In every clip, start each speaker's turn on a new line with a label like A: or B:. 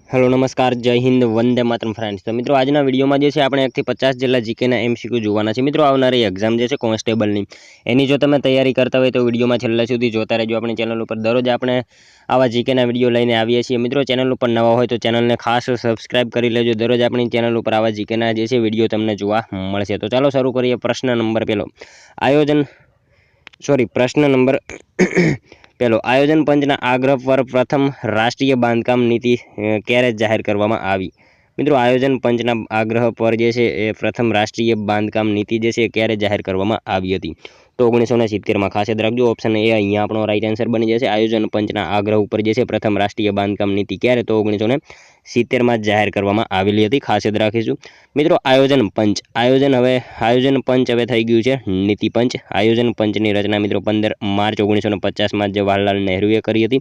A: Hello नमस्कार जय Hind Vande Mataram friends. तो मित्रों आज विडियो में जो है આપણે 1 થી 50 જેટલા જીકેના એમસીક્યુ જોવાના છે। મિત્રો આવનારી એક્ઝામ જે છે કોન્સ્ટેબલની એની જો તમે તૈયારી કરતા હોય તો વિડિયોમાં છેલ્લે સુધી જોતા રહેજો। આપણી ચેનલ ઉપર દરરોજ આપણે આવા જીકેના વિડિયો લઈને આવીએ છીએ। મિત્રો ચેનલ ઉપર નવા હોય તો ચેનલને ખાસ સબસ્ક્રાઇબ કરી લેજો। દરરોજ આપણી ચેનલ ઉપર આવા જીકેના જે છે વિડિયો તમને જોવા મળશે। તો ચાલો શરૂ કરીએ। પ્રશ્ન નંબર પહેલો प्रश्न नंबर पहलो आयोजन पंचना आग्रह पर प्रथम राष्ट्रीय बांधकाम नीति क्यारे जाहिर करवामां आवी। मित्रों आयोजन पंचना आग्रह पर जे छे प्रथम राष्ट्रीय बांधकाम नीति जे छे क्यारे जाहिर करवामां आवी हती तो 1970 में। खास याद राखजो ऑप्शन ए अहींया आपणो राइट आंसर बनी जशे। आयोजन पंचना आग्रह पर जे छे प्रथम राष्ट्रीय बांधकाम नीति क्यारे तो 1970 में जाहिर करवामां आवेली हती। खास याद राखीशुं। मित्रों आयोजन पंच हवे थई गयुं छे नीति पंच। आयोजन पंचनी रचना मित्रों 15 मार्च 1950 में जवाहरलाल नेहरूले करी हती।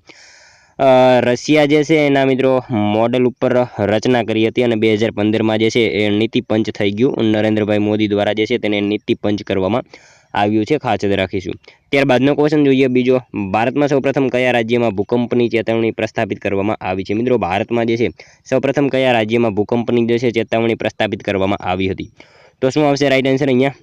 A: रशिया जे छे एना मित्रों मॉडल पर रचना करी हती अने 2015 में जे छे नीति पंच थई गयुं। नरेन्द्रभाई मोदी द्वारा जे छे तेने नीति पंच करवामां आव्युं छे। खास याद राखीशुं। त्यारबादनो क्वेश्चन जोईए बीजो। भारत में सौप्रथम कया राज्य में भूकंपनी चेतवणी प्रस्थापित करवामां आवी छे। मित्रों भारत में जे छे सौप्रथम कया राज्य में भूकंपनी जे छे चेतवणी प्रस्थापित करवामां आवी हती तो शुं आवशे राइट आंसर? अहींया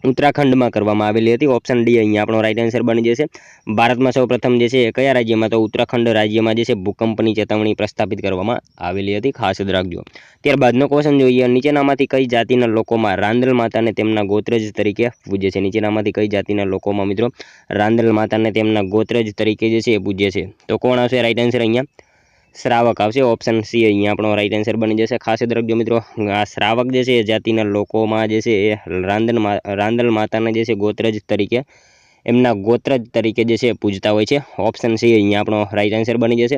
A: उत्तराखंड में करवामां आवेली हती। ऑप्शन डी अहींया आपणो राइट आंसर बनी जशे। भारत में सौप्रथम जे छे कया राज्य में तो उत्तराखंड राज्य में जे छे भूकंपनी चेतवणी प्रस्थापित करवामां आवेली हती। खास याद राखजो। त्यारबादनो क्वेश्चन जोईए। नीचेनामांथी कई जातिना लोकोमां रांदल माताने तेमना गोत्रज तरीके पूजे छे। नीचेनामांथी कई जातिना लोकोमां मित्रों रांदल माताने तेमना गोत्रज तरीके जे छे पूजे छे तो कोण आवशे राइट आंसर? अहींया श्रावक आवशे। ऑप्शन सी अहींया आपणो राइट आंसर बनी जशे। खास याद राखजो मित्रों आ श्रावक जे छे जातिना लोकोमां जे छे रांदल माताने जे छे गोत्रज तरीके एमना गोत्रज तरीके जे छे पूजता होय छे। ऑप्शन सी अहींया आपणो राइट आंसर बनी जशे।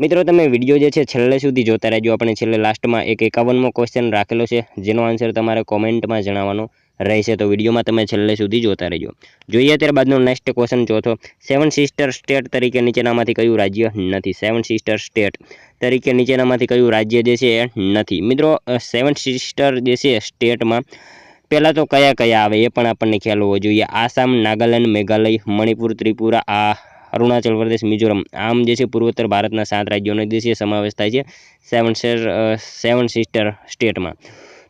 A: मित्रों तमे विडियो जे छे छेल्ले सुधी जोता रहेजो। आपणे छेल्ले लास्ट में एक 51मो क्वेश्चन राखेलो छे जेनो आंसर तमारे कॉमेंट में जणाववानो रहेशे तो विडियो में तमे छेल्ले सुधी जोता रहेजो। जोईए त्यारबादनो नेक्स्ट क्वेश्चन चौथो। 7 सिस्टर स्टेट तरीके नीचेनामांथी कयुं राज्य नथी? 7 सिस्टर स्टेट तरीके नीचेनामांथी कयुं राज्य जे छे नथी? मित्रों 7 सिस्टर जे छे स्टेट में पहला तो कया कया आवे ए पण आपणने ख्याल होवो जोईए। आसाम, नागालैंड, मेघालय, मणिपुर, त्रिपुरा, अरुणाचल प्रदेश, मिजोरम आम जे छे पूर्वोत्तर भारतना 7 राज्योनो जे छे समावेश थाय छे 7 सिस्टर स्टेट में।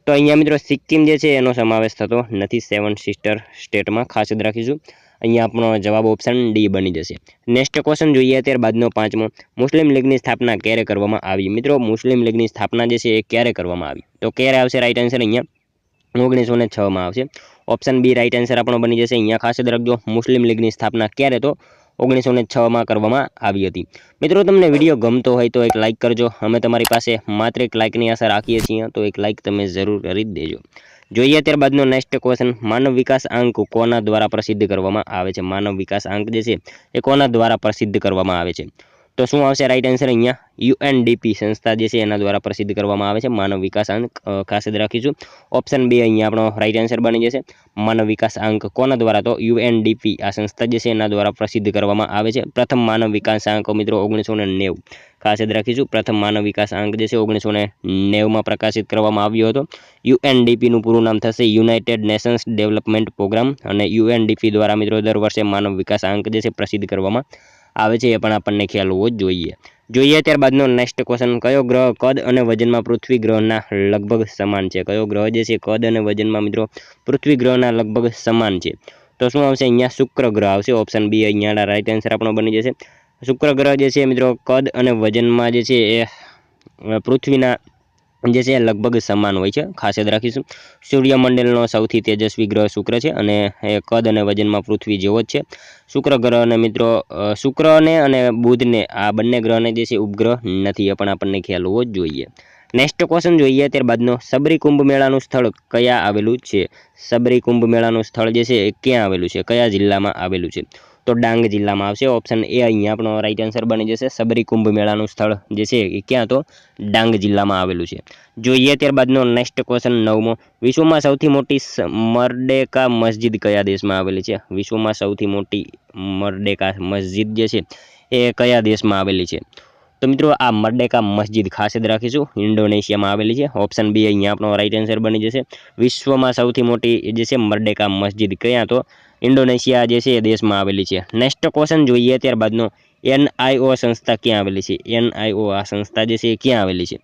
A: तो अहींया मित्रों सिक्किम जे छे एनो समावेश थतो नथी 7 सिस्टर स्टेट में। खास याद राखीशुं। अहींया आपणो जवाब ऑप्शन डी बनी जशे। नेक्स्ट क्वेश्चन जोईए त्यारबादनो 5मो। मुस्लिम लीगनी स्थापना क्यारे करवामां आवी? मित्रों मुस्लिम लीगनी स्थापना जे छे ए क्यारे करवामां आवी तो क्यारे आवशे राइट आंसर? अहींया 1906 में आवशे। ऑप्शन बी राइट आंसर आपणो बनी जशे। अहींया खास याद राखजो मुस्लिम लीगनी स्थापना क्यारे तो 1906 में करवामां आवी हती। मित्रों तमने विडियो गमतो होय तो एक लाइक करजो। अमे तमारी पासे मात्र एक लाइकनी आशा राखीए छीए तो एक लाइक तमे जरूर करी देजो। जोईए त्यारबादनो नेक्स्ट क्वेश्चन। मानव विकास आंक कोना द्वारा प्रसिद्ध करवामां आवे छे? मानव विकास आंक जे छे ए कोना द्वारा प्रसिद्ध करवामां आवे छे तो शुं आवशे राइट आंसर? अहींया यूएनडीपी संस्था जे छे एना द्वारा प्रसिद्ध करवामां आवे छे मानव विकास आंक। खास याद राखीशुं। ऑप्शन बी अहींया आपणो राइट आंसर बनी जशे। मानव विकास आंक कोना द्वारा तो यूएनडीपी आ संस्था जे छे एना द्वारा प्रसिद्ध करवामां आवे छे। प्रथम मानव विकास आंक मित्रों 1990 खास याद राखीशुं। प्रथम मानव विकास आंक जे छे 1990 में प्रकाशित करवामां आव्यो हतो। यूएनडीपी नुं पूरुं नाम थशे युनाइटेड नेशन्स डेवलपमेंट प्रोग्राम अने यूएनडीपी द्वारा मित्रों दर वर्षे मानव विकास आंक जे छे प्रसिद्ध करवामां आवे छे ए पण आपणने ख्याल होवो जोईए। जोईए त्यारबादनो नेक्स्ट क्वेश्चन। कयो ग्रह कद अने वजनमा पृथ्वी ग्रहना लगभग समान छे? कयो ग्रह जे छे कद अने वजनमा मित्रों पृथ्वी ग्रहना लगभग समान छे तो शुं आवशे? अहींया शुक्र ग्रह आवशे। ऑप्शन बी अहींया राइट आंसर आपणो बनी जशे। शुक्र ग्रह जे छे मित्रों कद अने वजनमा जे छे ए पृथ्वीना जे छे लगभग समान होय छे। खास याद राखीशुं। सूर्यमंडलनो सौथी तेजस्वी ग्रह शुक्र छे अने कद अने वजनमा पृथ्वी जेवो ज छे। शुक्र ग्रहने मित्रों शुक्रने अने बुधने आ बंने ग्रहने जे छे उपग्रह नथी ए पण आपणने ख्याल होवो जोईए। नेक्स्ट क्वेश्चन जोईए त्यारबादनो। सबरी कुंभ मेळानुं स्थळ कया आवेलुं छे? सबरी कुंभ मेळानुं स्थळ जे छे ए क्यां आवेलुं छे? कया जिल्लामां आवेलुं छे तो डांग जिल्लामां आवशे। ऑप्शन ए अहींया आपणो राइट आंसर बनी जशे। सबरी कुंभ मेळानुं स्थळ जे छे ए क्यां तो डांग जिल्लामां आवेलुं छे। जोईए त्यारबादनो नेक्स्ट क्वेश्चन 9मो। विश्वमां सौथी मोटी मर्डेका मस्जिद कया देशमां आवेली छे? विश्वमां सौथी मोटी मर्डेका मस्जिद जे छे ए कया देशमां आवेली छे तो मित्रों आ मर्डेका मस्जिद खास याद राखीशुं इंडोनेशिया में आवेली छे। ऑप्शन बी अहींया आपणो राइट आंसर बनी जशे। विश्वमां सौथी मोटी जे छे मर्डेका मस्जिद कया तो इंडोनेशिया जे छे देश में आवेली छे। नेक्स्ट क्वेश्चन जोईए त्यारबादनो NIO સંસ્થા ક્યાં આવેલી છે? NIO આ સંસ્થા જે છે એ ક્યાં આવેલી છે?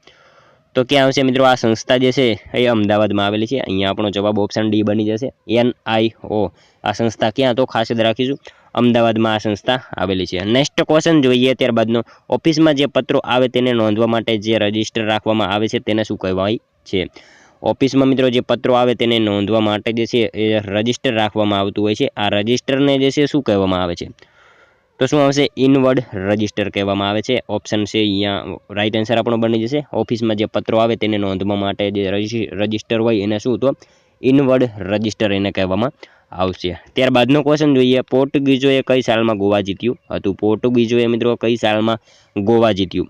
A: તો ક્યાં આવશે મિત્રો? આ સંસ્થા જે છે એ અમદાવાદમાં આવેલી છે. અહીંયા આપણો જવાબ ઓપ્શન ડી બની જશે. NIO આ સંસ્થા ક્યાં? તો ખાસ યાદ રાખીશું, અમદાવાદમાં આ સંસ્થા આવેલી છે. નેક્સ્ટ ક્વેશ્ચન જોઈએ ત્યારબાદનો, ઓફિસમાં જે પત્રો આવે તેને નોંધવા માટે જે રજિસ્ટર રાખવામાં આવે છે તેને શું કહેવાય છે? ઓફિસમાં મિત્રો જે પત્રો આવે તેને નોંધવા માટે જે છે એ રજિસ્ટર રાખવામાં આવતું હોય છે. આ રજિસ્ટરને જે છે શું કહેવામાં આવે છે? તો શું આવશે? ઇનવર્ડ રજિસ્ટર કહેવામાં આવે છે. ઓપ્શન છે અહીંયા રાઈટ આન્સર આપણો બની જશે. ઓફિસમાં જે પત્રો આવે તેને નોંધવા માટે જે રજિસ્ટર હોય એને શું? તો ઇનવર્ડ રજિસ્ટર એને કહેવામાં આવશે. ત્યારબાદનો ક્વેશ્ચન જોઈએ, પોર્ટુગીઝોએ કઈ સાલમાં ગોવા જીત્યું હતું? પોર્ટુગીઝોએ મિત્રો કઈ સાલમાં ગોવા જીત્યું?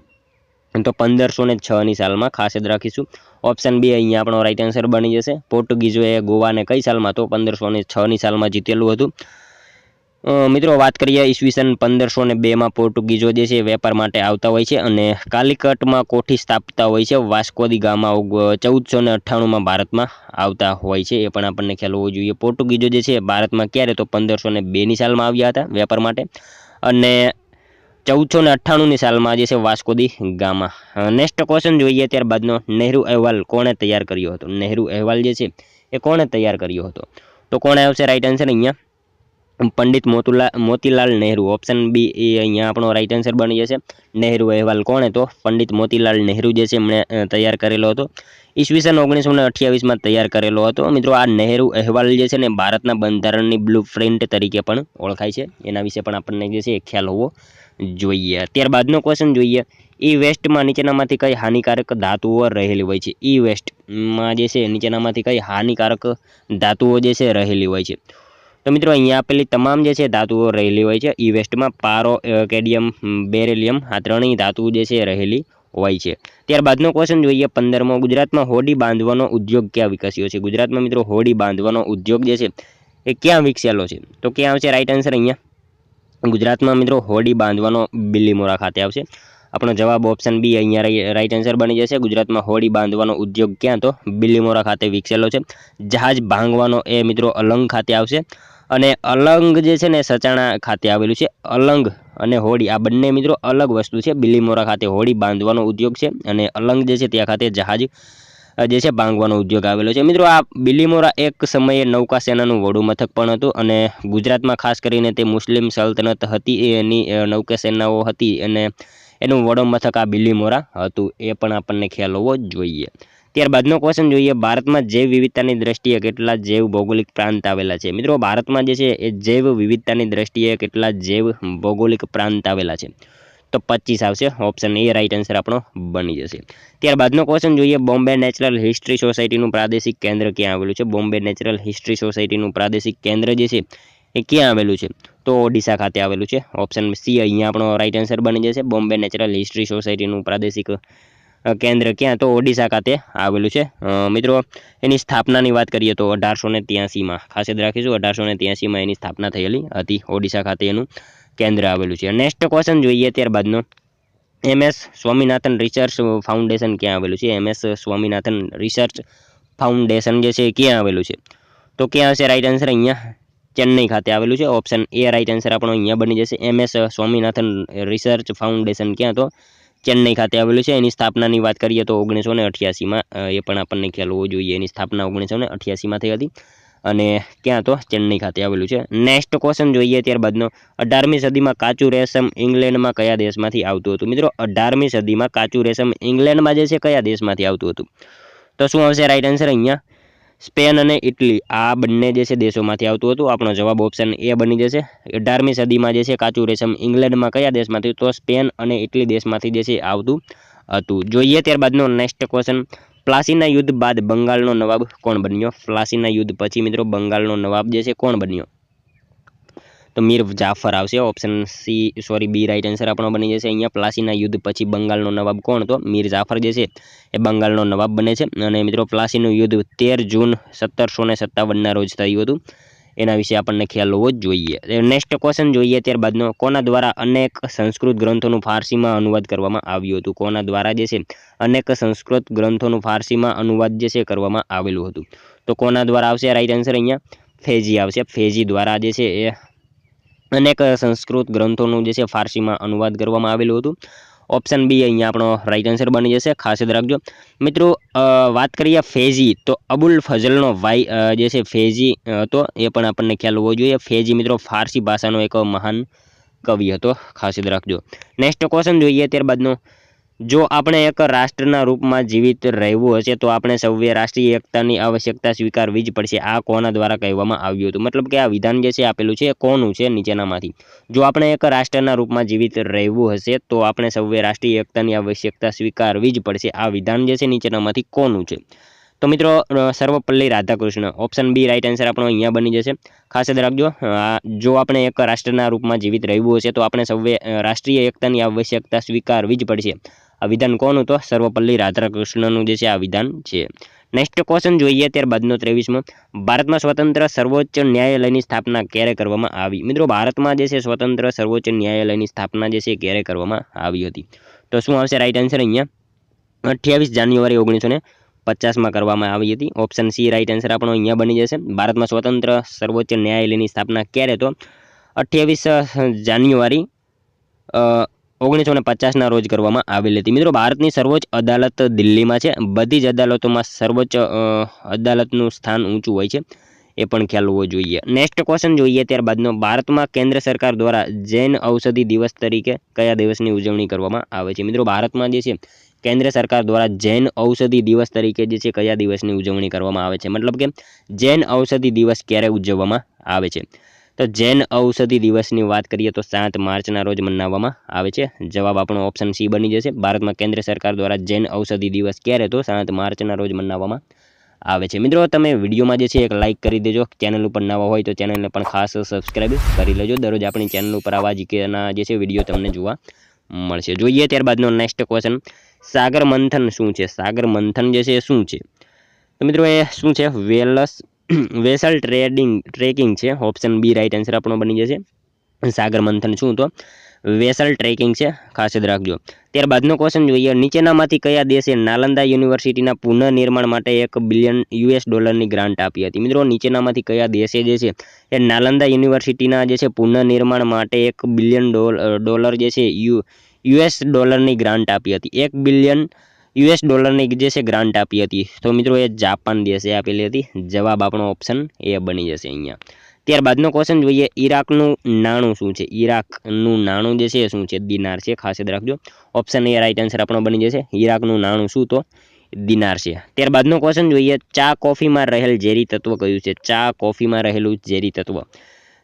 A: તો 1506ની સાલમાં. ખાસ યાદ રાખીશું. ઓપ્શન બી અહીંયા આપણો રાઈટ આન્સર બની જશે. પોર્ટુગીઝોએ ગોવાને કઈ સાલમાં? તો 1506ની સાલમાં જીતેલું હતું. મિત્રો વાત કરીએ ઈસવીસન 1502માં પોર્ટુગીઝો જે છે વેપાર માટે આવતા હોય છે અને કાલિકટમાં કોઠી સ્થાપતા હોય છે. વાસ્કો દી ગામા 1498માં ભારતમાં આવતા હોય છે, એ પણ આપણને ખ્યાલ હોવો જોઈએ. પોર્ટુગીઝો જે છે ભારતમાં ક્યારે? તો 1502ની સાલમાં આવ્યા હતા વેપાર માટે, અને 1498ની સાલમાં જે છે વાસ્કો દી ગામા. નેક્સ્ટ ક્વેશ્ચન જોઈએ ત્યારબાદનો, નહેરુ અહેવાલ કોણે તૈયાર કર્યો હતો? નહેરુ અહેવાલ જે છે એ કોણે તૈયાર કર્યો હતો? તો કોણે આવશે રાઈટ આન્સર? અહીંયા પંડિત મોતીલાલ નહેરુ. ઓપ્શન બી એ અહીંયા આપણો રાઈટ આન્સર બની જશે. નહેરુ અહેવાલ કોણે? તો પંડિત મોતીલાલ નહેરુ જે છે એમણે તૈયાર કરેલો હતો. ઈસવીસન 1928માં તૈયાર કરેલો હતો. મિત્રો આ નહેરુ અહેવાલ જે છે ને ભારતના બંધારણની બ્લુ પ્રિન્ટ તરીકે પણ ઓળખાય છે. એના વિશે પણ આપણને જે છે ખ્યાલ હોવો જોઈએ. ત્યારબાદનો ક્વેશ્ચન જોઈએ, ઈ વેસ્ટમાં નીચેનામાંથી કઈ હાનિકારક ધાતુઓ રહેલી હોય છે? ઈ વેસ્ટમાં જે છે નીચેનામાંથી કઈ હાનિકારક ધાતુઓ જે છે રહેલી હોય છે? તો મિત્રો અહીંયા આપેલી તમામ જે છે ધાતુઓ રહેલી હોય છે ઈ વેસ્ટમાં. પારો, કેડિયમ, બેરિલિયમ આ ત્રણેય ધાતુઓ જે છે રહેલી હોય છે. ત્યારબાદનો ક્વેશ્ચન જોઈએ 15મો, ગુજરાતમાં હોડી બાંધવાનો ઉદ્યોગ ક્યાં વિકસ્યો છે? ગુજરાતમાં મિત્રો હોડી બાંધવાનો ઉદ્યોગ જે છે એ ક્યાં વિકસેલો છે? તો ક્યાં આવશે રાઈટ આન્સર? અહીંયા ગુજરાતમાં મિત્રો હોડી બાંધવાનો બિલીમોરા ખાતે આવશે. આપણો જવાબ ઓપ્શન બી અહીંયા રાઈટ આન્સર બની જશે. ગુજરાતમાં હોડી બાંધવાનો ઉદ્યોગ ક્યાં? તો બિલીમોરા ખાતે વિકસેલો છે. જહાજ ભાંગવાનો એ મિત્રો અલંગ ખાતે આવશે. અને અલંગ જે છે ને સચાણા ખાતે આવેલું છે. અલંગ અને હોડી આ બંને મિત્રો અલગ વસ્તુ છે. બિલીમોરા ખાતે હોડી બાંધવાનો ઉદ્યોગ છે અને અલંગ જે છે ત્યાં ખાતે જહાજ જે છે ભાંગવાનો ઉદ્યોગ આવેલો છે. મિત્રો આ બિલીમોરા એક સમયે નૌકાસેનાનું વડું મથક પણ હતું અને ગુજરાતમાં ખાસ કરીને તે મુસ્લિમ સલ્તનત હતી એની નૌકાસેનાઓ હતી અને એનું વડો મથક આ બિલીમોરા હતું, એ પણ આપણને ખ્યાલ હોવો જોઈએ. ત્યારબાદનો ક્વેશ્ચન જોઈએ, ભારતમાં જૈવ વિવિધતાની દ્રષ્ટિએ કેટલા જૈવ ભૌગોલિક પ્રાંત આવેલા છે? મિત્રો ભારતમાં જે છે એ જૈવ વિવિધતાની દ્રષ્ટિએ કેટલા જૈવ ભૌગોલિક પ્રાંત આવેલા છે? તો 25 આવશે. ઓપ્શન એ રાઈટ આન્સર આપણો બની જશે. ત્યારબાદનો ક્વેશ્ચન જોઈએ, બોમ્બે નેચરલ હિસ્ટ્રી સોસાયટીનું પ્રાદેશિક કેન્દ્ર ક્યાં આવેલું છે? બોમ્બે નેચરલ હિસ્ટ્રી સોસાયટીનું પ્રાદેશિક કેન્દ્ર જે છે એ ક્યાં આવેલું છે? તો ઓડિશા ખાતે આવેલું છે. ઓપ્શન સી અહીંયા આપણો રાઈટ આન્સર બની જશે. બોમ્બે નેચરલ હિસ્ટ્રી સોસાયટીનું પ્રાદેશિક કેન્દ્ર ક્યાં? તો ઓડિશા ખાતે આવેલું છે. મિત્રો એની સ્થાપનાની વાત કરીએ તો 1883માં. ખાસ યાદ રાખીશું 1883માં એની સ્થાપના થયેલી હતી. ઓડિશા ખાતે એનું કેન્દ્ર આવેલું છે. નેક્સ્ટ ક્વેશ્ચન જોઈએ ત્યારબાદનો, MS સ્વામિનાથન રિસર્ચ ફાઉન્ડેશન ક્યાં આવેલું છે? MS સ્વામિનાથન રિસર્ચ ફાઉન્ડેશન જે છે ક્યાં આવેલું છે? તો ક્યાં આવશે રાઈટ આન્સર? અહીંયા ચેન્નઈ ખાતે આવેલું છે. ઓપ્શન એ રાઈટ આન્સર આપણો અહીંયા બની જશે. MS સ્વામિનાથન રિસર્ચ ફાઉન્ડેશન ક્યાં? તો ચેન્નઈ ખાતે આવેલું છે. એની સ્થાપનાની વાત કરીએ તો 1988માં. એ પણ આપણને ખ્યાલ હોવો જોઈએ. એની સ્થાપના 1988માં થઈ હતી અને ક્યાં? તો ચેન્નઈ ખાતે આવેલું છે. નેક્સ્ટ ક્વેશ્ચન જોઈએ ત્યારબાદનો, 18મી સદીમાં કાચું રેશમ ઇંગ્લેન્ડમાં કયા દેશમાંથી આવતું હતું? મિત્રો 18મી સદીમાં કાચું રેશમ ઇંગ્લેન્ડમાં જે છે કયા દેશમાંથી આવતું હતું? તો શું આવશે રાઈટ આન્સર? અહીંયા સ્પેન અને ઇટલી આ બંને જે છે દેશોમાંથી આવતું હતું. આપણો જવાબ ઓપ્શન એ બની જશે. 18મી સદીમાં જે છે કાચું રેશમ ઇંગ્લેન્ડમાં કયા દેશમાંથી? તો સ્પેન અને ઇટલી દેશમાંથી જે છે આવતું હતું. જોઈએ ત્યારબાદનો નેક્સ્ટ ક્વેશ્ચન, પ્લાસીના યુદ્ધ બાદ બંગાળનો નવાબ કોણ બન્યો? પ્લાસીના યુદ્ધ પછી મિત્રો બંગાળનો નવાબ જે છે કોણ બન્યો? તો મીર જાફર આવશે. ઓપ્શન બી રાઈટ આન્સર આપણો બની જશે. અહીંયા પ્લાસીના યુદ્ધ પછી બંગાળનો નવાબ કોણ? તો મીર જાફર જે છે એ બંગાળનો નવાબ બને છે. અને મિત્રો પ્લાસીનું યુદ્ધ 13 જૂન 1757ના રોજ થયું હતું. એના વિશે આપણને ખ્યાલ હોવો જ જોઈએ. નેક્સ્ટ ક્વેશ્ચન જોઈએ ત્યારબાદનો, કોના દ્વારા અનેક સંસ્કૃત ગ્રંથોનું ફારસીમાં અનુવાદ કરવામાં આવ્યું હતું? કોના દ્વારા જે છે અનેક સંસ્કૃત ગ્રંથોનું ફારસીમાં અનુવાદ જે છે કરવામાં આવેલું હતું? તો કોના દ્વારા આવશે રાઈટ આન્સર? અહીંયા ફેજી આવશે. ફેજી દ્વારા જે છે એ અનેક સંસ્કૃત ગ્રંથોનું જે છે ફારસીમાં અનુવાદ કરવામાં આવેલું હતું. ઓપ્શન બી અહીંયા આપણો રાઈટ આન્સર બની જશે, ખાસ યાદ રાખજો મિત્રો. વાત કરીએ ફેઝી, તો અબુલ ફઝલનો ભાઈ જે છે ફેઝી હતો, એ પણ આપણને ખ્યાલ હોવો જોઈએ. ફેઝી મિત્રો ફારસી ભાષાનો એક મહાન કવિ હતો, ખાસ યાદ રાખજો. નેક્સ્ટ ક્વેશ્ચન જોઈએ ત્યારબાદનો. જો આપણે એક રાષ્ટ્રના રૂપમાં જીવિત રહેવું હશે તો આપણે સૌએ રાષ્ટ્રીય એકતાની આવશ્યકતા સ્વીકારવી જ પડશે. આ કોના દ્વારા કહેવામાં આવ્યું હતું? મતલબ કે આ વિધાન જે છે આપેલું છે એ કોનું છે નીચેનામાંથી? જો આપણે એક રાષ્ટ્રના રૂપમાં જીવિત રહેવું હશે તો આપણે સૌએ રાષ્ટ્રીય એકતાની આવશ્યકતા સ્વીકારવી જ પડશે. આ વિધાન જે છે નીચેનામાંથી કોનું છે? તો મિત્રો Sarvepalli Radhakrishna. Option B right answer આપણો અહીંયા બની જશે, ખાસ યાદ રાખજો. જો આપણે એક રાષ્ટ્રના રૂપમાં જીવિત રહેવું હશે તો આપણે સૌએ રાષ્ટ્રીય એકતાની આવશ્યકતા સ્વીકારવી જ પડશે. આ વિધાન કોનું? તો સર્વપલ્લી રાધાકૃષ્ણનું જે છે આ વિધાન છે. નેક્સ્ટ ક્વેશ્ચન જોઈએ ત્યારબાદનો 23મો. ભારતમાં સ્વતંત્ર સર્વોચ્ચ ન્યાયાલયની સ્થાપના ક્યારે કરવામાં આવી? મિત્રો ભારતમાં જે છે સ્વતંત્ર સર્વોચ્ચ ન્યાયાલયની સ્થાપના જે છે ક્યારે કરવામાં આવી હતી? તો શું આવશે રાઈટ આન્સર અહીંયા? 28 જાન્યુઆરી 1950 કરવામાં આવી હતી. ઓપ્શન સી રાઈટ આન્સર આપણો અહીંયા બની જશે. ભારતમાં સ્વતંત્ર સર્વોચ્ચ ન્યાયાલયની સ્થાપના ક્યારે? તો 28 જાન્યુઆરી 1950ના રોજ કરવામાં આવેલી હતી. મિત્રો ભારતની સર્વોચ્ચ અદાલત દિલ્હીમાં છે. બધી જ અદાલતોમાં સર્વોચ્ચ અદાલતનું સ્થાન ઊંચું હોય છે, એ પણ ખ્યાલ હોવો જોઈએ. નેક્સ્ટ ક્વેશ્ચન જોઈએ ત્યારબાદનો. ભારતમાં કેન્દ્ર સરકાર દ્વારા જૈન ઔષધિ દિવસ તરીકે કયા દિવસની ઉજવણી કરવામાં આવે છે? મિત્રો ભારતમાં જે છે કેન્દ્ર સરકાર દ્વારા જૈન ઔષધિ દિવસ તરીકે જે છે કયા દિવસની ઉજવણી કરવામાં આવે છે? મતલબ કે જૈન ઔષધિ દિવસ ક્યારે ઉજવવામાં આવે છે? તો જૈન ઔષધિ દિવસની વાત કરીએ તો 7 માર્ચના રોજ મનાવવામાં આવે છે. જવાબ આપણો ઓપ્શન સી બની જશે. ભારતમાં કેન્દ્ર સરકાર દ્વારા જૈન ઔષધિ દિવસ ક્યારે? તો 7 માર્ચના રોજ મનાવવામાં આવે છે. મિત્રો તમે વિડીયોમાં જે છે એક લાઇક કરી દેજો. ચેનલ ઉપર નવા હોય તો ચેનલને પણ ખાસ સબસ્ક્રાઈબ કરી લેજો. દરરોજ આપણી ચેનલ ઉપર આવા જીકેના જે છે વિડીયો તમને જોવા મળશે. જોઈએ ત્યારબાદનો નેક્સ્ટ ક્વેશ્ચન. સાગર મંથન શું છે? સાગર મંથન જે છે શું છે? તો મિત્રો એ શું છે? વેસલ ટ્રેકિંગ છે. ઓપ્શન બી રાઈટ આન્સર આપણો બની જશે. સાગર મંથન શું? તો વેસલ ટ્રેકિંગ છે, ખાસ યાદ રાખજો. ત્યારબાદનો ક્વેશ્ચન જોઈએ. નીચેનામાંથી કયા દેશે નાલંદા યુનિવર્સિટીના પુનઃનિર્માણ માટે $1 બિલિયન ગ્રાન્ટ આપી હતી? મિત્રો નીચેનામાંથી કયા દેશે જે છે એ નાલંદા યુનિવર્સિટીના જે છે પુનઃનિર્માણ માટે $1 બિલિયન જે છે યુએસ ડોલરની ગ્રાન્ટ આપી હતી? $1 બિલિયન ની જે છે ગ્રાન્ટ આપી હતી. તો મિત્રો એ જાપાન દેશે આપેલી હતી. જવાબ આપણો ઓપ્શન એ બની જશે અહીંયા. ત્યારબાદનો ક્વેશ્ચન જોઈએ. ઈરાકનું નાણું શું છે? ઈરાકનું નાણું જે છે એ શું છે? દિનાર છે, ખાસ યાદ રાખજો. ઓપ્શન એ રાઈટ આન્સર આપણો બની જશે. ઈરાકનું નાણું શું? તો દિનાર છે. ત્યારબાદનો ક્વેશ્ચન જોઈએ. ચા કોફીમાં રહેલ ઝેરી તત્વ કયું છે? ચા કોફીમાં રહેલું ઝેરી તત્વ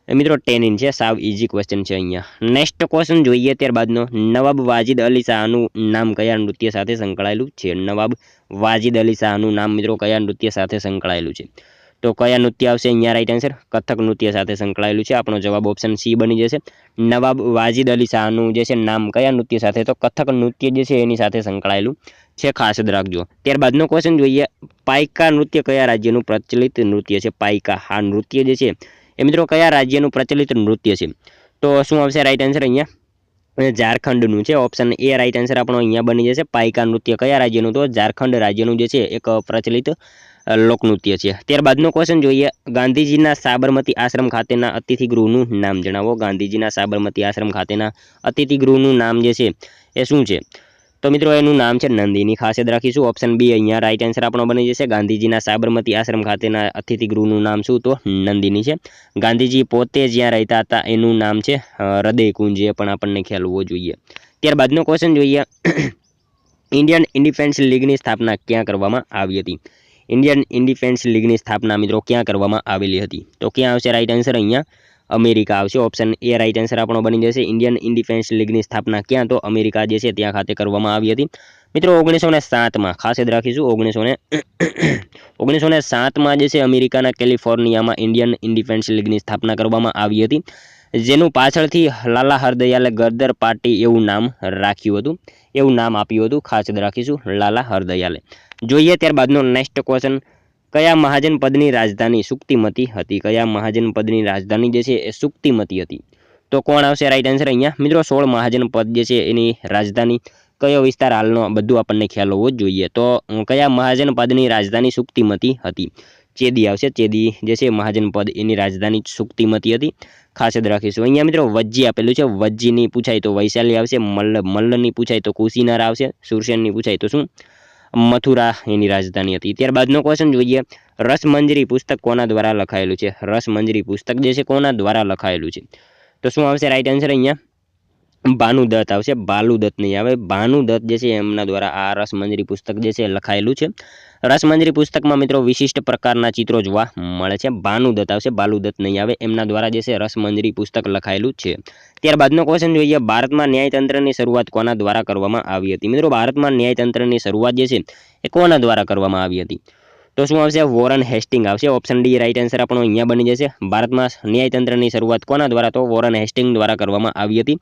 A: મિત્રો ટેનિન છે. સાવ ઇઝી ક્વેશ્ચન છે અહીંયા. નેક્સ્ટ ક્વેશ્ચન જોઈએ ત્યારબાદનો. નવાબ વાજિદ અલી શાહનું નામ કયા નૃત્ય સાથે સંકળાયેલું છે? નવાબ વાજિદ અલી શાહનું નામ મિત્રો કયા નૃત્ય સાથે સંકળાયેલું છે? તો કયા નૃત્ય આવશે અહીંયા રાઈટ આન્સર? કથક નૃત્ય સાથે સંકળાયેલું છે. આપણો જવાબ ઓપ્શન સી બની જશે. નવાબ વાજિદ અલી શાહનું જે છે નામ કયા નૃત્ય સાથે? તો કથક નૃત્ય જે છે એની સાથે સંકળાયેલું છે, ખાસ યાદ રાખજો. ત્યારબાદનો ક્વેશ્ચન જોઈએ. પાઇકા નૃત્ય કયા રાજ્યનું પ્રચલિત નૃત્ય છે? પાઇકા આ નૃત્ય જે છે એ મિત્રો કયા રાજ્યનું પ્રચલિત નૃત્ય છે? તો શું આવશે રાઈટ આન્સર અહીંયા? ઝારખંડનું છે. ઓપ્શન એ રાઈટ આન્સર આપણો અહીંયા બની જશે. પાઇકા નૃત્ય કયા રાજ્યનું? તો ઝારખંડ રાજ્યનું જે છે એક પ્રચલિત લોકનૃત્ય છે. ત્યારબાદનો ક્વેશ્ચન જોઈએ. ગાંધીજીના સાબરમતી આશ્રમ ખાતેના અતિથિગૃહનું નામ જણાવો. ગાંધીજીના સાબરમતી આશ્રમ ખાતેના અતિથિગૃહનું નામ જે છે એ શું છે? તો મિત્રો એનું નામ છે નંદિની, ખાસ યાદ રાખીશું. ઓપ્શન બી અહીંયા રાઈટ આન્સર આપણો બની જશે. ગાંધીજીના સાબરમતી આશ્રમ ખાતેના અતિથિગૃહનું નામ શું? તો નંદિની છે. ગાંધીજી પોતે જ્યાં રહેતા હતા એનું નામ છે હૃદયકુંજ, એ પણ આપણને ખ્યાલ હોવો જોઈએ. ત્યારબાદનો ક્વેશ્ચન જોઈએ. ઇન્ડિયન ઇન્ડિપેન્ડન્સ લીગની સ્થાપના ક્યાં કરવામાં આવી હતી? ઇન્ડિયન ઇન્ડિપેન્ડન્સ લીગની સ્થાપના મિત્રો ક્યાં કરવામાં આવેલી હતી? તો ક્યાં આવશે રાઈટ આન્સર? અહીંયા અમેરિકા આવશે. ઓપ્શન એ રાઈટ આન્સર આપણો બની જશે. ઇન્ડિયન ઇન્ડિપેન્ડન્સ લીગની સ્થાપના ક્યાં? તો અમેરિકા જે છે ત્યાં ખાતે કરવામાં આવી હતી. મિત્રો 1907માં, ખાસ યાદ રાખીશું. 1907માં જે છે અમેરિકાના કેલિફોર્નિયામાં ઇન્ડિયન ઇન્ડિપેન્ડન્સ લીગની સ્થાપના કરવામાં આવી હતી, જેનું પાછળથી લાલા હરદયાલે ગદર પાર્ટી એવું નામ રાખ્યું હતું, એવું નામ આપ્યું હતું, ખાસ યાદ રાખીશું. લાલા હરદયાલે. જોઈએ ત્યારબાદનો નેક્સ્ટ ક્વેશ્ચન. કયા મહાજન પદની રાજધાની સુક્તિમતી હતી? કયા મહાજન પદની રાજધાની જે છે એ સુક્તિમતી હતી? તો કોણ આવશે રાઈટ આન્સર અહીંયા? મિત્રો 16 મહાજન પદ જે છે એની રાજધાની કયો વિસ્તાર હાલનો બધું આપણને ખ્યાલ હોવો જોઈએ. તો કયા મહાજન પદની રાજધાની સુક્તિમતી હતી? ચેદી આવશે, ચેદી જે છે મહાજન પદ એની રાજધાની સુક્તિમતી હતી, ખાસ યાદ રાખીશું. અહીંયા મિત્રો વજ્જી આપેલું છે, વજ્જીની પૂછાય તો વૈશાલી આવશે, મલ્લની પૂછાય તો કુશીનર આવશે, સુરસેનની પૂછાય તો શું મથુરા એની રાજધાની હતી. ત્યારબાદનો ક્વેશ્ચન જોઈએ, રસમંજરી પુસ્તક કોના દ્વારા લખાયેલું છે? રસમંજરી પુસ્તક જે છે કોના દ્વારા લખાયેલું છે? તો શું આવશે રાઈટ આન્સર? અહીંયા ભાનુદત્ત આવશે, ભાલુદત્ત નહીં આવે, ભાનુદત્ત જે છે એમના દ્વારા આ રસમંજરી પુસ્તક જે છે લખાયેલું છે. રસમંજરી પુસ્તકમાં મિત્રો વિશિષ્ટ પ્રકારના ચિત્રો જોવા મળે છે. ભાનુદત્ત આવશે, ભાલુદત્ત નહીં આવે, એમના દ્વારા જે છે રસમંજરી પુસ્તક લખાયેલું છે. ત્યારબાદનો ક્વેશ્ચન જોઈએ, ભારતમાં ન્યાયતંત્રની શરૂઆત કોના દ્વારા કરવામાં આવી હતી? મિત્રો ભારતમાં ન્યાયતંત્રની શરૂઆત જે છે એ કોના દ્વારા કરવામાં આવી હતી? તો શું આવશે? વોરન હેસ્ટિંગ આવશે. ઓપ્શન ડી રાઈટ આન્સર આપણો અહીંયા બની જશે. ભારતમાં ન્યાયતંત્રની શરૂઆત કોના દ્વારા? તો વોરન હેસ્ટિંગ દ્વારા કરવામાં આવી હતી.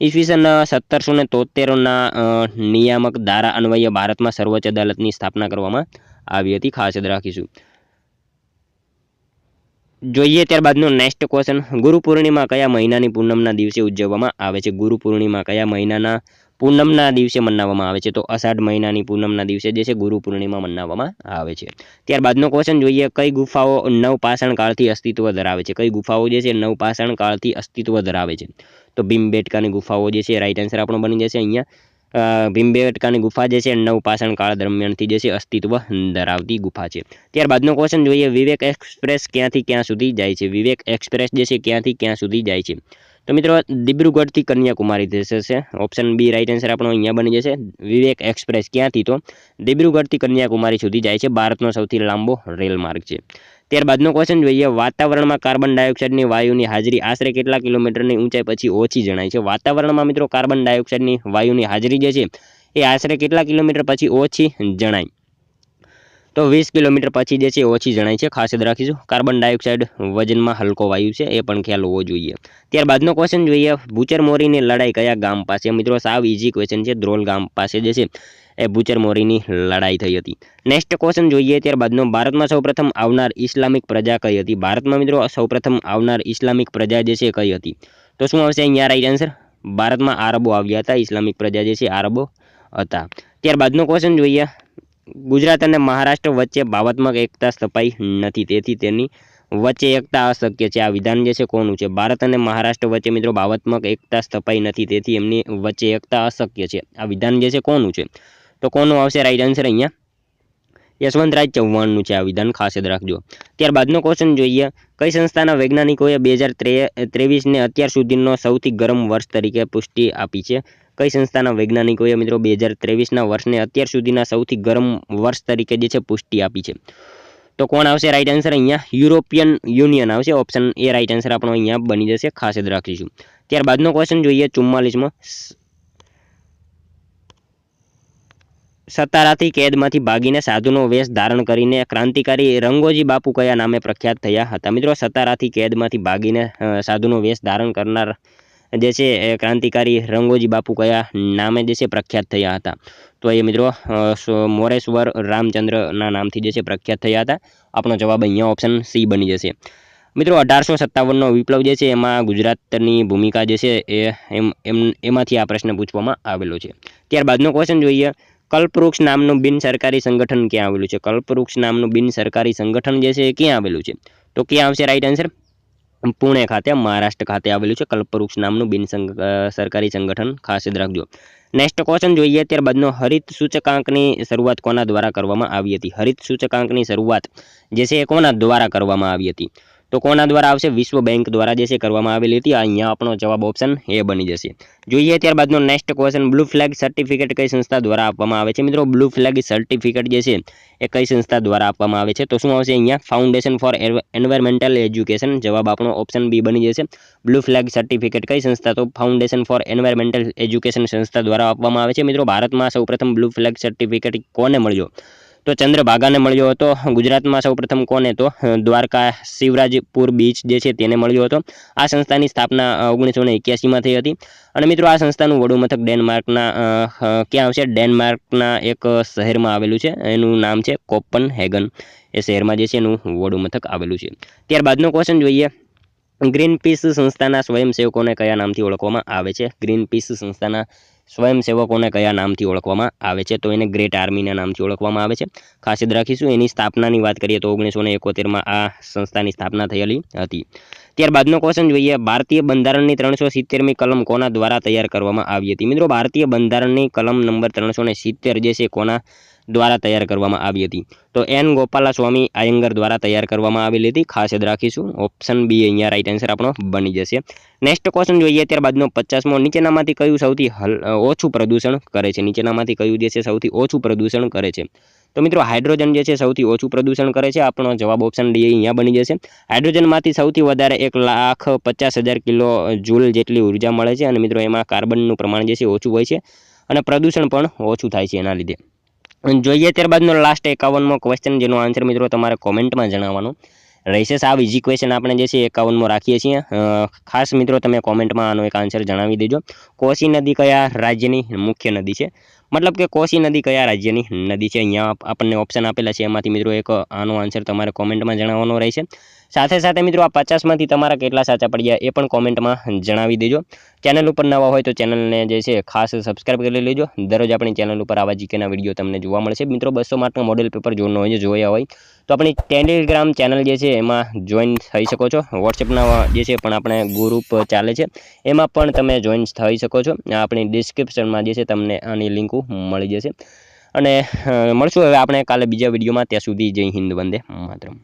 A: ઈસવીસન 1773ના નિયામક ધારા અન્વયે ભારતમાં સર્વોચ્ચ અદાલતની સ્થાપના કરવામાં આવી હતી, ખાસ યાદ રાખીશું. જોઈએ ત્યારબાદનો નેક્સ્ટ ક્વેશ્ચન, ગુરુ પૂર્ણિમા કયા મહિનાની પૂનમના દિવસે ઉજવવામાં આવે છે? ગુરુ પૂર્ણિમા કયા મહિનાના પૂનમના દિવસે મનાવવામાં આવે છે? તો અષાઢ મહિનાની પૂનમના દિવસે જે છે ગુરુ પૂર્ણિમા મનાવવામાં આવે છે. ત્યારબાદનો ક્વેશ્ચન જોઈએ, કઈ ગુફાઓ નવપાષાણ કાળથી અસ્તિત્વ ધરાવે છે? કઈ ગુફાઓ જે છે નવપાષાણ કાળથી અસ્તિત્વ ધરાવે છે? તો ભીમબેટકાની ગુફાઓ જે છે રાઈટ આન્સર આપણો બની જશે. અહીંયા ભીમબેટકાની ગુફા જે છે નવપાષાણ કાળ દરમિયાનથી જે છે અસ્તિત્વ ધરાવતી ગુફા છે. ત્યારબાદનો ક્વેશ્ચન જોઈએ, વિવેક એક્સપ્રેસ ક્યાંથી ક્યાં સુધી જાય છે? વિવેક એક્સપ્રેસ જે છે ક્યાંથી ક્યાં સુધી જાય છે? તો મિત્રો દિબ્રુગઢથી કન્યાકુમારી થશે. ઓપ્શન બી રાઈટ આન્સર આપણો અહીંયા બની જશે. વિવેક એક્સપ્રેસ ક્યાંથી? તો દિબ્રુગઢથી કન્યાકુમારી સુધી જાય છે. ભારતનો સૌથી લાંબો રેલ માર્ગ છે. ત્યારબાદનો ક્વેશ્ચન જોઈએ, વાતાવરણમાં કાર્બન ડાયોક્સાઇડની વાયુની હાજરી આશરે કેટલા કિલોમીટરની ઊંચાઈ પછી ઓછી જણાય છે? વાતાવરણમાં મિત્રો કાર્બન ડાયોક્સાઇડની વાયુની હાજરી જે છે એ આશરે કેટલા કિલોમીટર પછી ઓછી જણાય? તો 20 કિલોમીટર પછી જે છે ઓછી જણાય છે, ખાસ યાદ રાખીશું. કાર્બન ડાયોક્સાઇડ વજનમાં હલકો વાયુ છે, એ પણ ખ્યાલ હોવો જોઈએ. ત્યારબાદનો ક્વેશ્ચન જોઈએ, ભૂચરમોરીની લડાઈ કયા ગામ પાસે? મિત્રો સાવ ઇઝી ક્વેશ્ચન છે. ધ્રોલ ગામ પાસે જે છે એ ભૂચરમોરીની લડાઈ થઈ હતી. નેક્સ્ટ ક્વેશ્ચન જોઈએ ત્યારબાદનો, ભારતમાં સૌપ્રથમ આવનાર ઇસ્લામિક પ્રજા કઈ હતી? ભારતમાં મિત્રો સૌપ્રથમ આવનાર ઇસ્લામિક પ્રજા જે છે કઈ હતી? તો શું આવશે અહીંયા રાઈટ આન્સર? ભારતમાં આરબો આવ્યા હતા. ઇસ્લામિક પ્રજા જે છે આરબો હતા. ત્યારબાદનો ક્વેશ્ચન જોઈએ, ગુજરાત અને મહારાષ્ટ્ર વચ્ચે ભાવાત્મક એકતા સ્થપાઈ નથી, તેથી તેની વચ્ચે એકતા અશક્ય છે. આ વિધાન જે છે કોનું છે? ભારત અને મહારાષ્ટ્ર વચ્ચે મિત્રો ભાવાત્મક એકતા સ્થપાઈ નથી, તેથી એમની વચ્ચે એકતા અશક્ય છે. આ વિધાન જે છે કોનું છે? તો કોનું આવશે રાઈટ આન્સર? અહીંયા યશવંતરાજ ચૌહાણનું છે આ વિધાન, ખાસ યાદ રાખજો. ત્યારબાદનો ક્વેશ્ચન જોઈએ, કઈ સંસ્થાના વૈજ્ઞાનિકોએ 2023ને અત્યાર સુધીનો સૌથી ગરમ વર્ષ તરીકે પુષ્ટિ આપી છે? કઈ સંસ્થાના વૈજ્ઞાનિકોએ મિત્રો 2023ના વર્ષને અત્યાર સુધીના સૌથી ગરમ વર્ષ તરીકે જે છે પુષ્ટિ આપી છે? તો કોણ આવશે રાઈટ આન્સર? અહીંયા યુરોપિયન યુનિયન આવશે. ઓપ્શન એ રાઈટ આન્સર આપણો અહીંયા બની જશે, ખાસ યાદ રાખીશું. ત્યારબાદનો ક્વેશ્ચન જોઈએ 44મો, સતારાથી કેદમાંથી ભાગીને સાધુનો વેશ ધારણ કરીને ક્રાંતિકારી રંગોજી બાપુ કયા નામે પ્રખ્યાત થયા હતા? મિત્રો સતારાથી કેદમાંથી ભાગીને સાધુનો વેશ ધારણ કરનાર જે છે એ ક્રાંતિકારી રંગોજી બાપુ કયા નામે જે છે પ્રખ્યાત થયા હતા? તો એ મિત્રો મોરેશ્વર રામચંદ્રના નામથી જે છે પ્રખ્યાત થયા હતા. આપણો જવાબ અહીંયા ઓપ્શન સી બની જશે. મિત્રો 1857નો વિપ્લવ જે છે એમાં ગુજરાતની ભૂમિકા જે છે એમાંથી આ પ્રશ્ન પૂછવામાં આવેલો છે. ત્યારબાદનો ક્વેશ્ચન જોઈએ, કલ્પવૃક્ષ નામનું બિન સરકારી સંગઠન ક્યાં આવેલું છે? કલ્પવૃક્ષ નામનું બિન સરકારી સંગઠન જે છે એ ક્યાં આવેલું છે? તો ક્યાં આવશે રાઈટ આન્સર? પુણે ખાતે, મહારાષ્ટ્ર ખાતે આવેલું છે કલ્પવૃક્ષ નામનું બિન સરકારી સંગઠન, ખાસ યાદ રાખજો. નેક્સ્ટ ક્વેશ્ચન જોઈએ ત્યારબાદનો, હરિત સૂચકાંકની શરૂઆત કોના દ્વારા કરવામાં આવી હતી? હરિત સૂચકાંકની શરૂઆત જે છે એ કોના દ્વારા કરવામાં આવી હતી? તો કોના દ્વારા આવશે? વિશ્વ બેંક દ્વારા જે છે કરવામાં આવેલી હતી. અહીંયા આપણો જવાબ ઓપ્શન એ બની જશે. જોઈએ ત્યારબાદનો next question, blue flag certificate કઈ સંસ્થા દ્વારા આપવામાં આવે છે? મિત્રો બ્લુ ફ્લેગ સર્ટિફિકેટ જે છે એ કઈ સંસ્થા દ્વારા આપવામાં આવે છે? તો શું આવશે અહીંયા? Foundation for environmental education. જવાબ આપણો ઓપ્શન બી બની જશે. બ્લુ ફ્લેગ સર્ટિફિકેટ કઈ સંસ્થા? તો ફાઉન્ડેશન ફોર એન્વાયરમેન્ટલ એજ્યુકેશન સંસ્થા દ્વારા આપવામાં આવે છે. મિત્રો ભારતમાં સૌપ્રથમ બ્લુ ફ્લેગ સર્ટિફિકેટ કોને મળ્યો? તો ચંદ્રભાગાને મળ્યો હતો. ગુજરાતમાં સૌપ્રથમ કોને? તો દ્વારકા શિવરાજપુર બીચ જે છે તેને મળ્યો હતો. આ સંસ્થાની સ્થાપના 1981માં થઈ હતી. અને મિત્રો આ સંસ્થાનું વડું મથક ડેનમાર્કના ક્યાં આવશે? ડેનમાર્કના એક શહેરમાં આવેલું છે, એનું નામ છે કોપનહેગન. એ શહેરમાં જે છે એનું વડું મથક આવેલું છે. ત્યારબાદનો ક્વેશ્ચન જોઈએ, ગ્રીનપીસ સંસ્થાના સ્વયંસેવકોને કયા નામથી ઓળખવામાં આવે છે? ગ્રીનપીસ સંસ્થાના સ્વયંસેવકોને કયા નામથી ઓળખવામાં આવે છે? તો એને ગ્રેટ આર્મીના નામથી ઓળખવામાં આવે છે. ખાસ યાદ રાખીશું. એની સ્થાપનાની વાત કરીએ તો 1971માં આ સંસ્થાની સ્થાપના થયેલી હતી. ત્યારબાદનો ક્વેશ્ચન જોઈએ. ભારતીય બંધારણની 370મી કલમ કોના દ્વારા તૈયાર કરવામાં આવી હતી? મિત્રો, ભારતીય બંધારણની કલમ નંબર 370 જે છે કોના દ્વારા તૈયાર કરવામાં આવી હતી? તો એન ગોપાલાસ્વામી આયંગર દ્વારા તૈયાર કરવામાં આવેલી હતી. ખાસ યાદ રાખીશું. ઓપ્શન બી અહીંયા રાઈટ આન્સર આપણો બની જશે. નેક્સ્ટ ક્વેશ્ચન જોઈએ. ત્યારબાદનો 50મો. નીચેનામાંથી કયું સૌથી ઓછું પ્રદૂષણ કરે છે? નીચેનામાંથી કયું જે છે સૌથી ઓછું પ્રદૂષણ કરે છે? તો મિત્રો, હાઇડ્રોજન જે છે સૌથી ઓછું પ્રદૂષણ કરે છે. આપણો જવાબ ઓપ્શન ડી અહીંયા બની જશે. હાઇડ્રોજનમાંથી સૌથી વધારે 1,50,000 કિલો જૂલ જેટલી ઉર્જા મળે છે અને મિત્રો એમાં કાર્બનનું પ્રમાણ જે છે ઓછું હોય છે અને પ્રદૂષણ પણ ઓછું થાય છે એના લીધે. જોઈએ ત્યારબાદનો લાસ્ટ 51મો ક્વેશ્ચન, જેનો આન્સર મિત્રો તમારે કોમેન્ટમાં જણાવવાનો રહેશે. સાવ ઇઝી ક્વેશ્ચન આપણે જે છે 51મો રાખીએ છીએ. ખાસ મિત્રો તમે કોમેન્ટમાં આનો એક આન્સર જણાવી દેજો. કોસી નદી કયા રાજ્યની મુખ્ય નદી છે? મતલબ કે કોસી નદી કયા રાજ્યની નદી છે? અહીંયા આપણને ઓપ્શન આપેલા છે, એમાંથી મિત્રો એક આનો આન્સર તમારે કોમેન્ટમાં જણાવવાનો રહેશે. સાથે સાથે મિત્રો આ 50માંથી તમારા કેટલા સાચા પડ્યા એ પણ કોમેન્ટમાં જણાવી દેજો. ચેનલ ઉપર નવા હોય તો ચેનલને જે છે ખાસ સબસ્ક્રાઈબ કરી લેજો. દરરોજ આપણી ચેનલ ઉપર આવા જીકેના વિડીયો તમને જોવા મળશે. મિત્રો 200 માર્કનો મોડેલ પેપર જોયા હોય તો આપણી ટેલિગ્રામ ચેનલ જે છે એમાં જોઈન થઈ શકો છો. વોટ્સએપના જે છે પણ આપણે ગ્રુપ ચાલે છે એમાં પણ તમે જોઈન થઈ શકો છો. આપણી ડિસ્ક્રિપ્શનમાં જે છે તમને આની લિંક મળી જશે. અને મળશું હવે આપણે કાલે બીજા વિડીયોમાં. ત્યાં સુધી જય હિન્દ, વંદે માતરમ.